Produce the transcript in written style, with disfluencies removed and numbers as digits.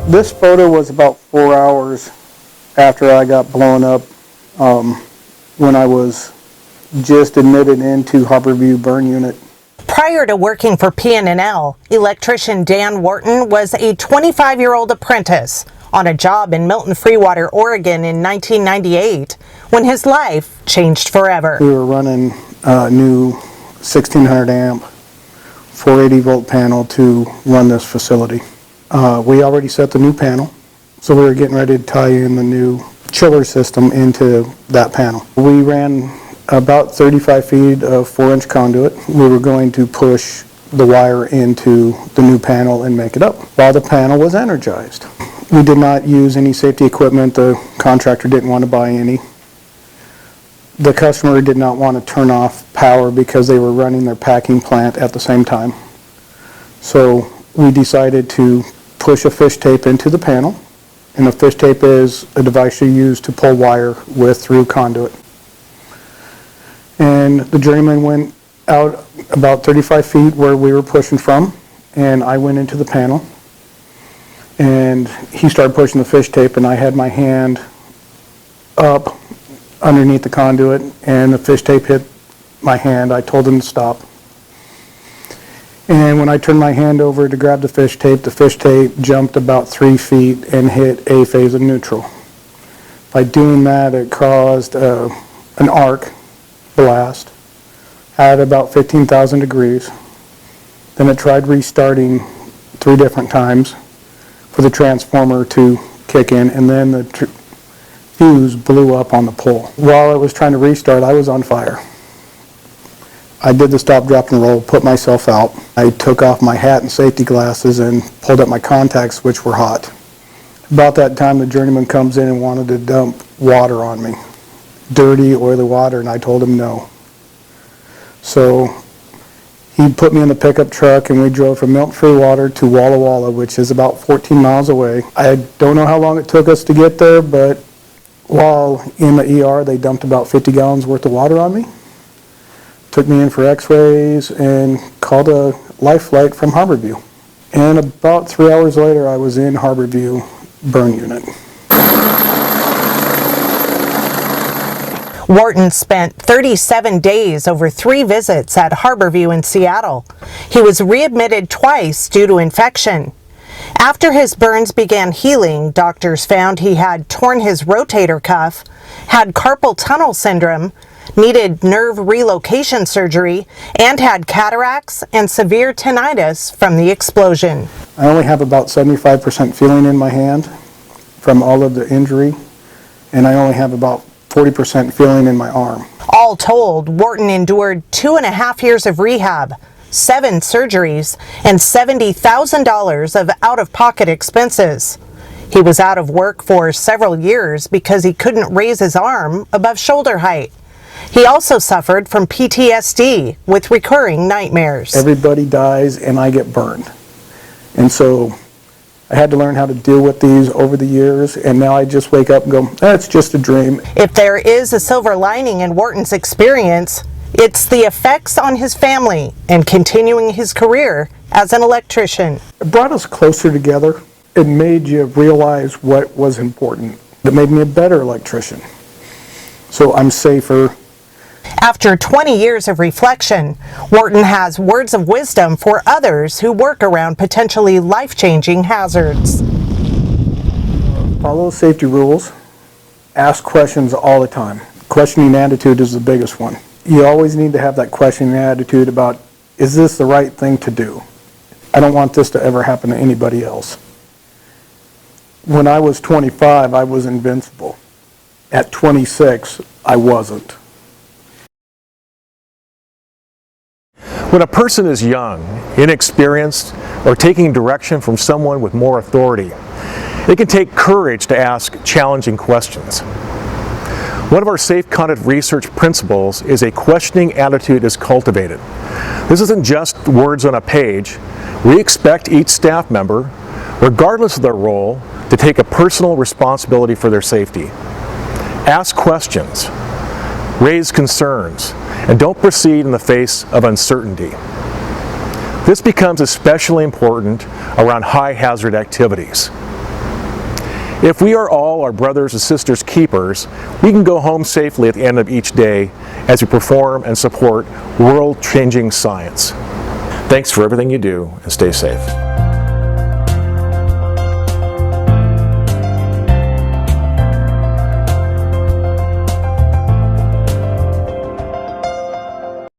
This photo was about 4 hours after I got blown up, when I was just admitted into Harborview Burn Unit. Prior to working for PNNL, electrician Dan Wharton was a 25-year-old apprentice on a job in Milton Freewater, Oregon in 1998 when his life changed forever. We were running a new 1600 amp 480 volt panel to run this facility. We already set the new panel, so we were getting ready to tie in the new chiller system into that panel. We ran about 35 feet of 4-inch conduit. We were going to push the wire into the new panel and make it up while the panel was energized. We did not use any safety equipment. The contractor didn't want to buy any. The customer did not want to turn off power because they were running their packing plant at the same time. So we decided to push a fish tape into the panel, and a fish tape is a device you use to pull wire through conduit. And the journeyman went out about 35 feet where we were pushing from, and I went into the panel, and he started pushing the fish tape, and I had my hand up underneath the conduit, and the fish tape hit my hand. I told him to stop. And when I turned my hand over to grab the fish tape jumped about 3 feet and hit A phase of neutral. By doing that, it caused an arc blast at about 15,000 degrees. Then it tried restarting 3 different times for the transformer to kick in, and then the fuse blew up on the pole. While I was trying to restart, I was on fire. I did the stop, drop, and roll, put myself out. I took off my hat and safety glasses and pulled up my contacts, which were hot. About that time, the journeyman comes in and wanted to dump water on me. Dirty, oily water, and I told him no. So he put me in the pickup truck, and we drove from Milton Freewater to Walla Walla, which is about 14 miles away. I don't know how long it took us to get there, but while in the ER, they dumped about 50 gallons worth of water on me. Took me in for x-rays and called a life flight from Harborview. And about 3 hours later, I was in Harborview Burn Unit. Wharton spent 37 days over 3 visits at Harborview in Seattle. He was readmitted twice due to infection. After his burns began healing, doctors found he had torn his rotator cuff, had carpal tunnel syndrome, needed nerve relocation surgery, and had cataracts and severe tinnitus from the explosion. I only have about 75% feeling in my hand from all of the injury, and I only have about 40% feeling in my arm. All told, Wharton endured 2.5 years of rehab, 7 surgeries, and $70,000 of out-of-pocket expenses. He was out of work for several years because he couldn't raise his arm above shoulder height. He also suffered from PTSD with recurring nightmares. Everybody dies and I get burned. And so I had to learn how to deal with these over the years, and now I just wake up and go, it's just a dream. If there is a silver lining in Wharton's experience, it's the effects on his family and continuing his career as an electrician. It brought us closer together. It made you realize what was important. It made me a better electrician. So I'm safer. After 20 years of reflection, Wharton has words of wisdom for others who work around potentially life-changing hazards. Follow safety rules. Ask questions all the time. Questioning attitude is the biggest one. You always need to have that questioning attitude about, is this the right thing to do? I don't want this to ever happen to anybody else. When I was 25, I was invincible. At 26, I wasn't. When a person is young, inexperienced, or taking direction from someone with more authority, it can take courage to ask challenging questions. One of our safe conduct research principles is a questioning attitude is cultivated. This isn't just words on a page. We expect each staff member, regardless of their role, to take a personal responsibility for their safety. Ask questions, raise concerns, and don't proceed in the face of uncertainty. This becomes especially important around high hazard activities. If we are all our brothers and sisters' keepers, we can go home safely at the end of each day as we perform and support world-changing science. Thanks for everything you do, and stay safe.